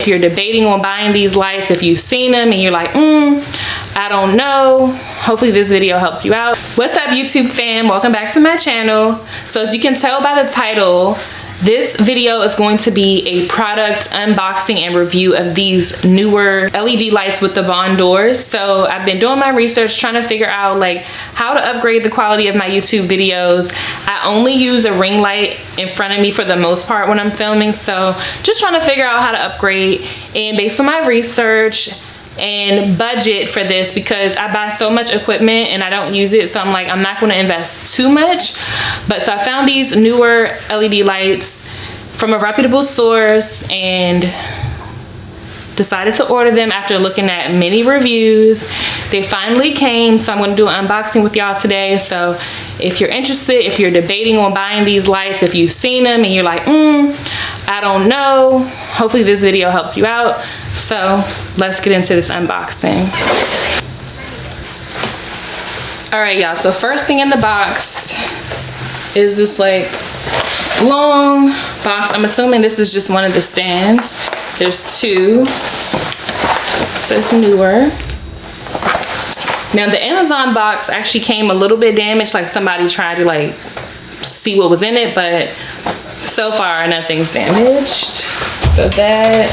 you're debating on buying these lights, if you've seen them and you're like, I don't know, hopefully this video helps you out. What's up, YouTube fam? Welcome back to my channel. So as you can tell by the title, this video is going to be a product unboxing and review of these newer LED lights with the Bond doors. So I've been doing my research trying to figure out like how to upgrade the quality of my YouTube videos. I only use a ring light in front of me for the most part when I'm filming. So just trying to figure out how to upgrade, and based on my research and budget for this, because I buy so much equipment and I don't use it, so I'm like, I'm not going to invest too much. But so I found these newer LED lights from a reputable source and decided to order them after looking at many reviews. They finally came, so I'm going to do an unboxing with y'all today. So if you're interested, if you're debating on buying these lights, if you've seen them and you're like, I don't know, hopefully this video helps you out. So let's get into this unboxing. All right, y'all, so first thing in the box is this like long box. I'm assuming this is just one of the stands. There's two. So it's newer. Now the Amazon box actually came a little bit damaged, like somebody tried to like see what was in it, but so far nothing's damaged. So that,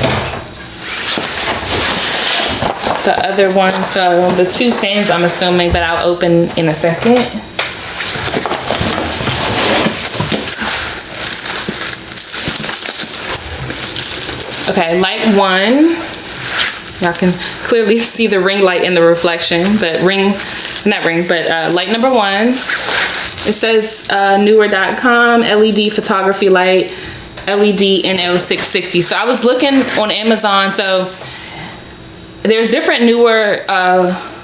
the other one, so the two stands I'm assuming, but I'll open in a second. Okay, light one. Y'all can clearly see the ring light in the reflection, but light number one. It says Neewer.com LED photography light, LED NL660. So I was looking on Amazon, so there's different newer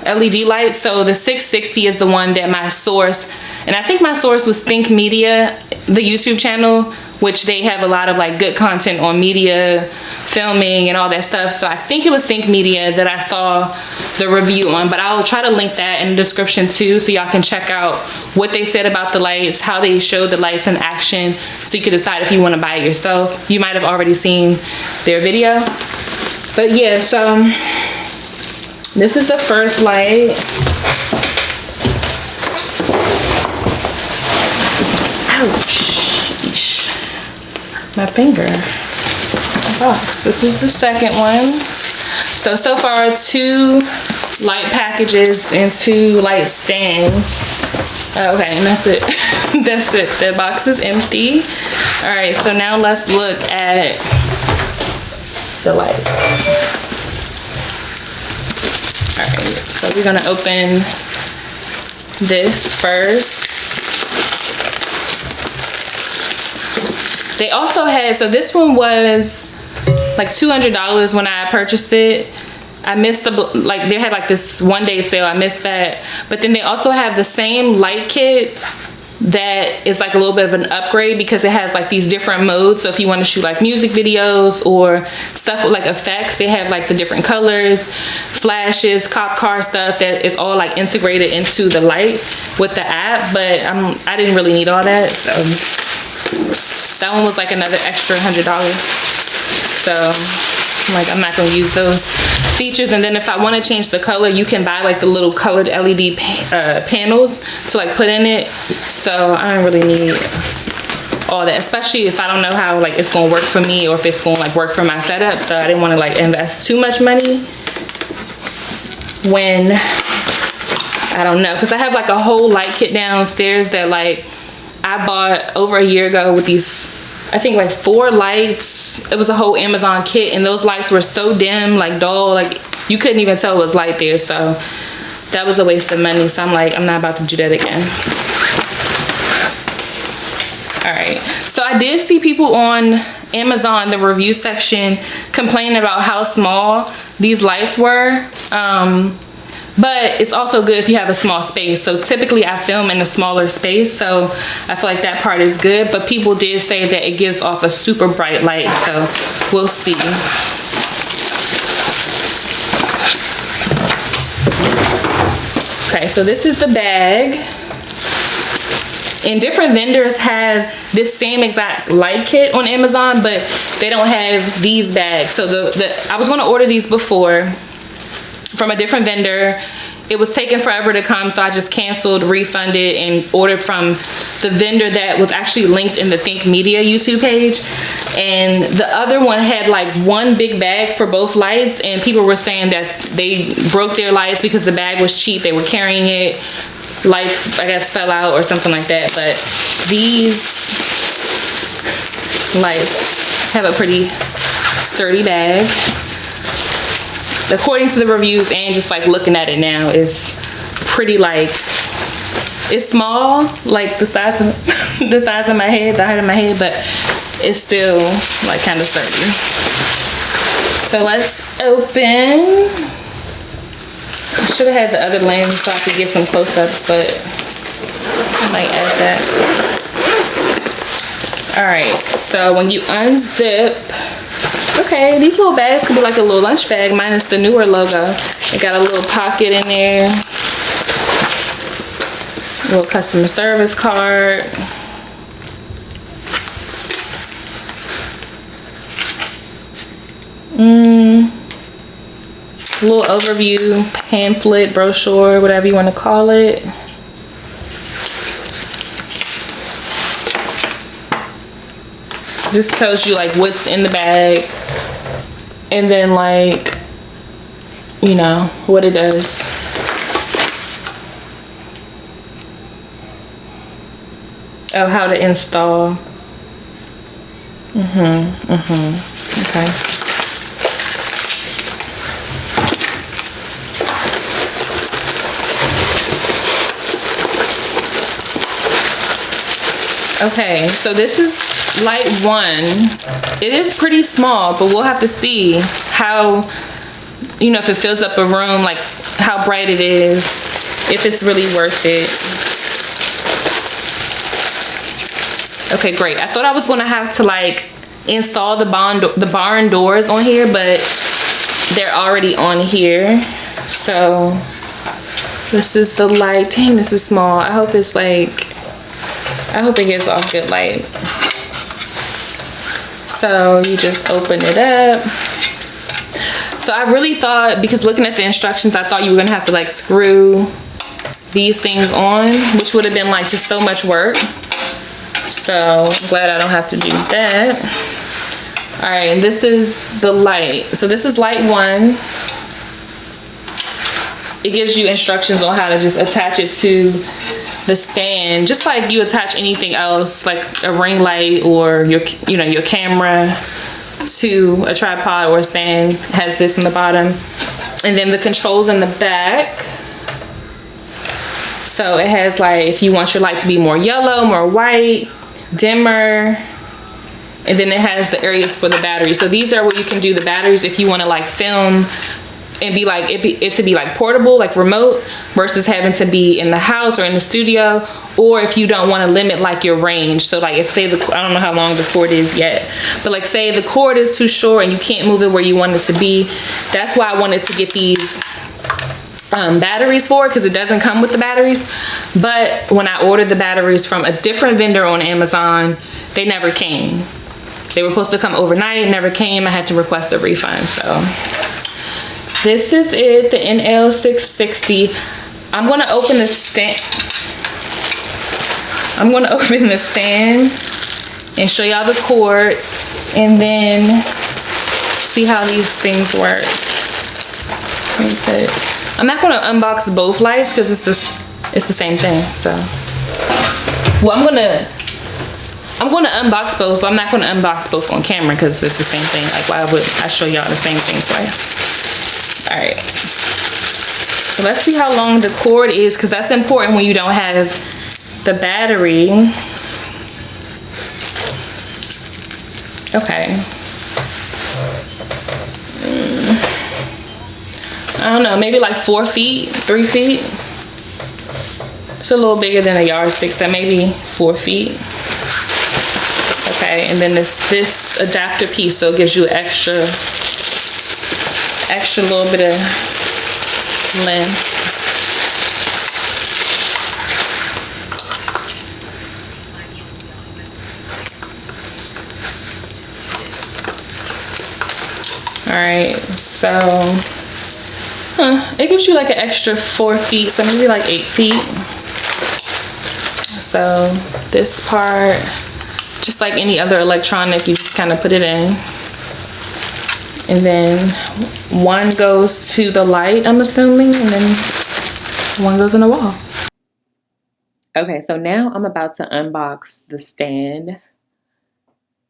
LED lights. So the 660 is the one that my source, and I think my source was Think Media, the YouTube channel, which they have a lot of like good content on media, filming and all that stuff. So I think it was Think Media that I saw the review on, but I'll try to link that in the description too, so y'all can check out what they said about the lights, how they showed the lights in action, so you can decide if you want to buy it yourself. You might have already seen their video. But yeah, so this is the first light. Ouch. My finger. Box. This is the second one. So far 2 light packages and 2 light stands. Okay, and that's it. That's it. The box is empty. All right, so now let's look at the light. All right, so we're gonna open this first. They also had, so this one was like $200 when I purchased it. I missed the, like they had like this one-day sale, I missed that. But then they also have the same light kit that is like a little bit of an upgrade, because it has like these different modes. So if you want to shoot like music videos or stuff with like effects, they have like the different colors, flashes, cop car stuff that is all like integrated into the light with the app. But I didn't really need all that, so that one was like another extra $100. So I'm not gonna use those features. And then if I want to change the color, you can buy like the little colored LED panels to like put in it. So I don't really need all that, especially if I don't know how like it's gonna work for me, or if it's gonna like work for my setup. So I didn't want to like invest too much money when I don't know, because I have like a whole light kit downstairs that like I bought over a year ago with these, I think like 4 lights. It was a whole Amazon kit, and those lights were so dim, like dull, like you couldn't even tell it was light there. So that was a waste of money. So I'm like, I'm not about to do that again. All right, so I did see people on Amazon, the review section, complaining about how small these lights were. But it's also good if you have a small space. So typically I film in a smaller space, so I feel like that part is good. But people did say that it gives off a super bright light, so we'll see. Okay, so this is the bag. And different vendors have this same exact light kit on Amazon, but they don't have these bags. So I was gonna order these before from a different vendor. It was taking forever to come, so I just canceled, refunded, and ordered from the vendor that was actually linked in the Think Media YouTube page. And the other one had like one big bag for both lights, and people were saying that they broke their lights because the bag was cheap. They were carrying it. Lights, I guess, fell out or something like that. But these lights have a pretty sturdy bag. According to the reviews and just like looking at it now, is pretty, like, it's small, like the size of the size of my head, the height of my head, but it's still like kind of sturdy. So let's open. I should have had the other lens so I could get some close-ups, but I might add that. All right, so when you unzip, okay, these little bags could be like a little lunch bag minus the Neewer logo. It got a little pocket in there. A little customer service card. A little overview, pamphlet, brochure, whatever you want to call it. This tells you like what's in the bag, and then like, you know, what it does. Oh, how to install. Okay. Okay, so this is light 1. It is pretty small, but we'll have to see how, you know, if it fills up a room, like how bright it is, if it's really worth it. Okay, great. I thought I was gonna have to like install the barn doors on here, but they're already on here. So this is the light. Dang, this is small. I hope it's like, I hope it gives off good light. So you just open it up. So I really thought, because looking at the instructions, I thought you were gonna have to like screw these things on, which would have been like just so much work. So I'm glad I don't have to do that. All right, and this is the light. So this is light 1. It gives you instructions on how to just attach it to the stand, just like you attach anything else, like a ring light or your, you know, your camera to a tripod or a stand. It has this on the bottom, and then the controls in the back. So it has like, if you want your light to be more yellow, more white, dimmer, and then it has the areas for the battery. So these are where you can do the batteries if you want to like film and be like it to be like portable, like remote, versus having to be in the house or in the studio, or if you don't want to limit like your range. So like if say the, I don't know how long the cord is yet, but like say the cord is too short and you can't move it where you want it to be. That's why I wanted to get these batteries for it, because it doesn't come with the batteries. But when I ordered the batteries from a different vendor on Amazon, they never came. They were supposed to come overnight, never came. I had to request a refund. So this is it, the NL660. I'm gonna open the stand. I'm gonna open the stand and show y'all the cord, and then see how these things work. Okay. I'm not gonna unbox both lights because it's the same thing. So, well, I'm gonna unbox both, but I'm not gonna unbox both on camera because it's the same thing. Like, why would I show y'all the same thing twice? All right. So let's see how long the cord is, because that's important when you don't have the battery. Okay. I don't know, maybe like 4 feet, 3 feet. It's a little bigger than a yardstick, so maybe 4 feet. Okay, and then this adapter piece, so it gives you extra little bit of length. right, so it gives you like an extra 4 feet, so maybe like 8 feet. So this part, just like any other electronic, you just kind of put it in. And then one goes to the light, I'm assuming, and then one goes in the wall. Okay, so now I'm about to unbox the stand.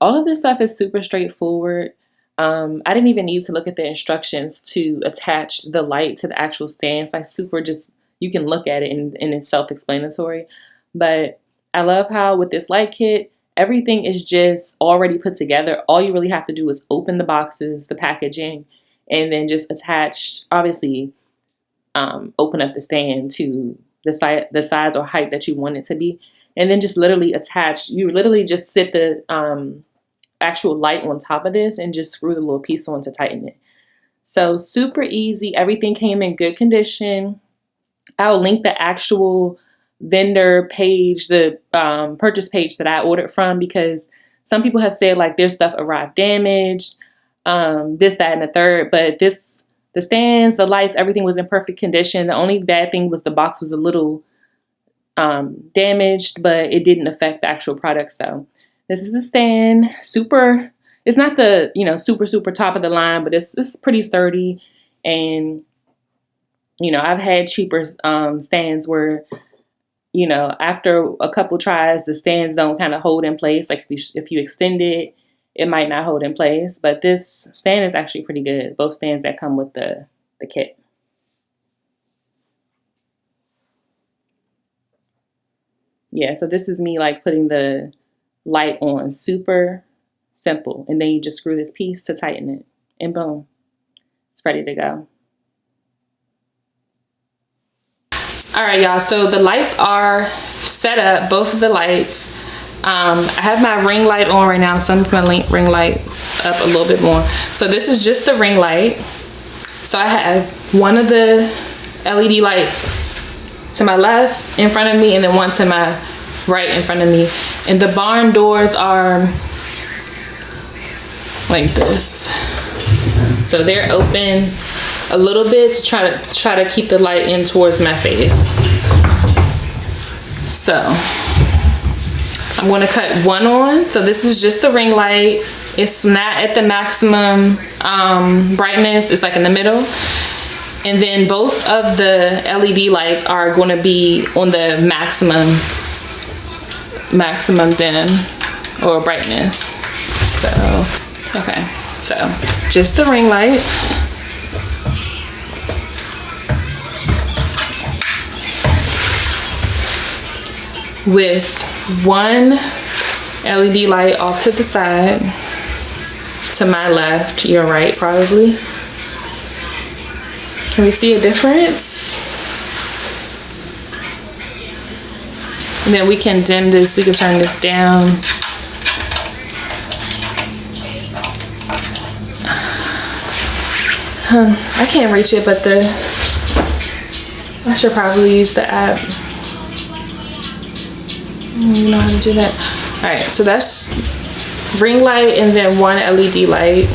All of this stuff is super straightforward. I didn't even need to look at the instructions to attach the light to the actual stand. It's like super just, you can look at it and it's self-explanatory. But I love how with this light kit, everything is just already put together. All you really have to do is open the boxes, the packaging, and then just attach, obviously, open up the stand to the size or height that you want it to be. And then just literally attach, you literally just sit the actual light on top of this and just screw the little piece on to tighten it. So super easy. Everything came in good condition. I'll link the actual vendor page, the purchase page that I ordered from, because some people have said like their stuff arrived damaged, this, that, and the third. But the stands, the lights, everything was in perfect condition. The only bad thing was the box was a little damaged, but it didn't affect the actual product. So this is the stand. Super, it's not the, you know, super top of the line, but it's pretty sturdy. And, you know, I've had cheaper stands where, you know, after a couple tries, the stands don't kind of hold in place. Like if you extend it, it might not hold in place. But this stand is actually pretty good. Both stands that come with the kit. Yeah, so this is me like putting the light on. Super simple. And then you just screw this piece to tighten it. And boom, it's ready to go. All right, y'all, so the lights are set up, both of the lights. I have my ring light on right now, so I'm gonna put my ring light up a little bit more. So this is just the ring light. So I have one of the LED lights to my left in front of me, and then one to my right in front of me. And the barn doors are like this. So they're open a little bit to try to keep the light in towards my face. So I'm going to cut one on. So this is just the ring light. It's not at the maximum brightness. It's like in the middle. And then both of the LED lights are going to be on the maximum dim or brightness. So, okay. So just the ring light. With one LED light off to the side, to my left, your right probably. Can we see a difference? And then we can dim this, we can turn this down. I can't reach it, but I should probably use the app. You know how to do that. All right, so that's ring light and then one LED light.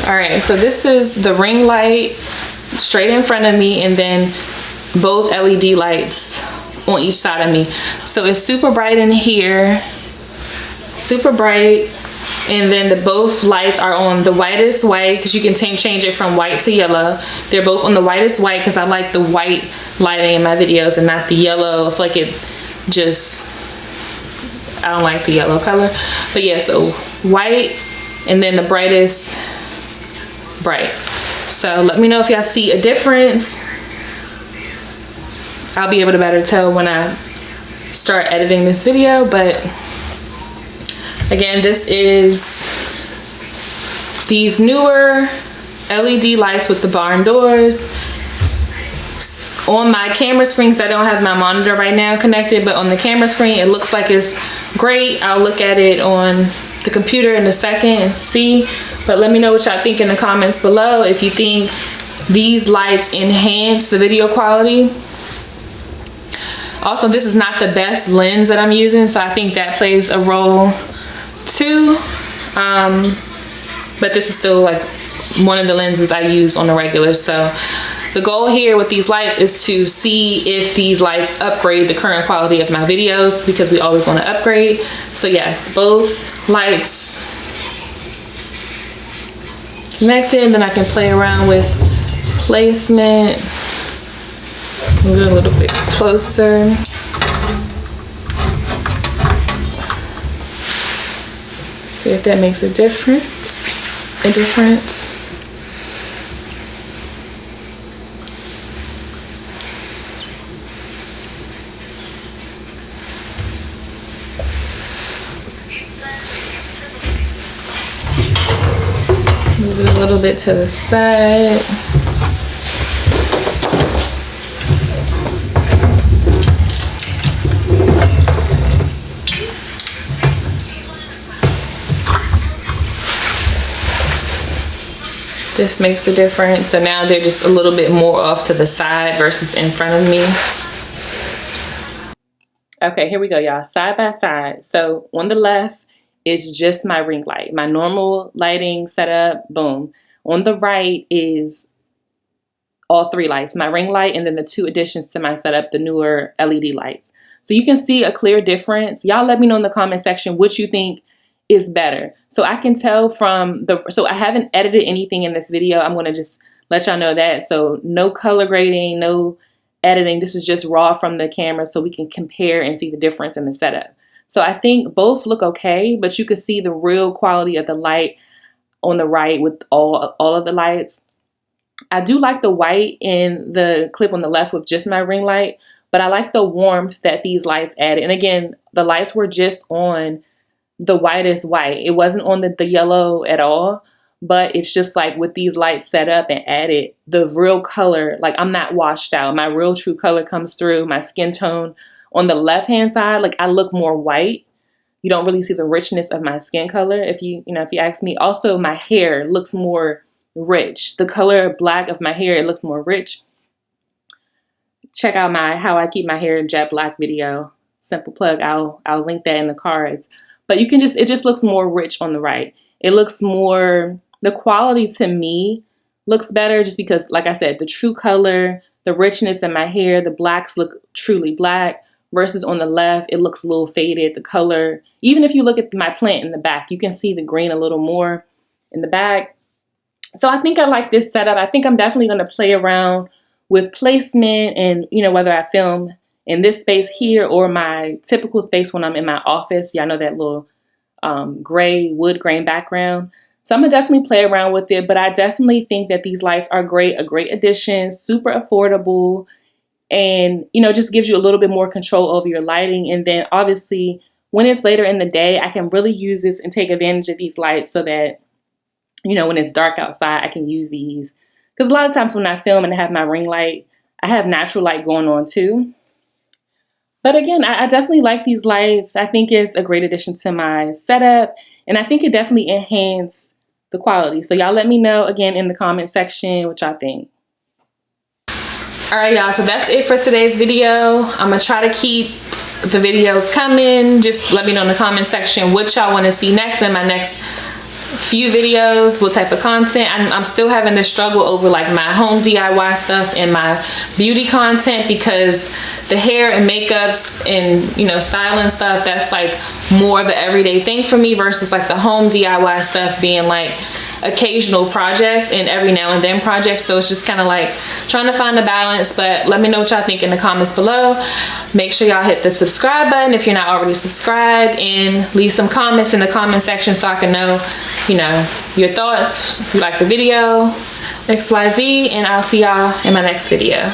All right, so this is the ring light straight in front of me, and then both LED lights on each side of me. So it's super bright in here, super bright. And then both lights are on the whitest white, because you can change it from white to yellow. They're both on the whitest white because I like the white lighting in my videos and not the yellow. I feel like it just, I don't like the yellow color. But yeah, so white and then the brightest bright. So let me know if y'all see a difference. I'll be able to better tell when I start editing this video, but again, this is these newer LED lights with the barn doors. On my camera screen, because I don't have my monitor right now connected, but on the camera screen, it looks like it's great. I'll look at it on the computer in a second and see. But let me know what y'all think in the comments below. If you think these lights enhance the video quality. Also, this is not the best lens that I'm using, so I think that plays a role too. too. But this is still like one of the lenses I use on the regular. So the goal here with these lights is to see if these lights upgrade the current quality of my videos, because we always want to upgrade. So yes, both lights connected, and then I can play around with placement. Move it a little bit closer. See if that makes a difference. Move it a little bit to the side. This makes a difference. So now they're just a little bit more off to the side versus in front of me. Okay, here we go, y'all. Side by side. So on the left is just my ring light, my normal lighting setup, boom. On the right is all three lights, my ring light, and then the two additions to my setup, the Neewer LED lights. So you can see a clear difference. Y'all let me know in the comment section what you think is better. So I can tell from so I haven't edited anything in this video. I'm going to just let y'all know that. So no color grading, no editing. This is just raw from the camera so we can compare and see the difference in the setup. So I think both look okay, but you can see the real quality of the light on the right with all of the lights. I do like the white in the clip on the left with just my ring light, but I like the warmth that these lights added. And again, the lights were just on the whitest white. It wasn't on the yellow at all, but it's just like with these lights set up and added, the real color, like I'm not washed out. My real true color comes through. My skin tone on the left hand side, like I look more white. You don't really see the richness of my skin color if you ask me. Also, my hair looks more rich. The color black of my hair, it looks more rich. Check out my how I keep my hair jet black video. Simple plug. I'll link that in the cards. But you can it just looks more rich on the right. It looks more, the quality to me looks better just because, like I said, the true color, the richness in my hair, the blacks look truly black versus on the left, it looks a little faded. The color, even if you look at my plant in the back, you can see the green a little more in the back. So I think I like this setup. I think I'm definitely going to play around with placement and, whether I film in this space here or my typical space when I'm in my office. Y'all know that little gray wood grain background. So I'm gonna definitely play around with it, but I definitely think that these lights are great, a great addition, super affordable, and just gives you a little bit more control over your lighting. And then obviously when it's later in the day, I can really use this and take advantage of these lights so that when it's dark outside, I can use these. Because a lot of times when I film and I have my ring light, I have natural light going on too. But again, I definitely like these lights. I think it's a great addition to my setup, and I think it definitely enhanced the quality. So y'all let me know again in the comment section what y'all think. All right, y'all, so that's it for today's video. I'm gonna try to keep the videos coming. Just let me know in the comment section what y'all want to see next in my next few videos, what type of content. I'm still having this struggle over like my home DIY stuff and my beauty content, because the hair and makeups and styling stuff, that's like more of an everyday thing for me versus like the home DIY stuff being like occasional projects and every now and then projects. So it's just kind of like trying to find a balance. But let me know what y'all think in the comments below. Make sure y'all hit the subscribe button if you're not already subscribed, and leave some comments in the comment section so I can know your thoughts, if you like the video, XYZ, and I'll see y'all in my next video.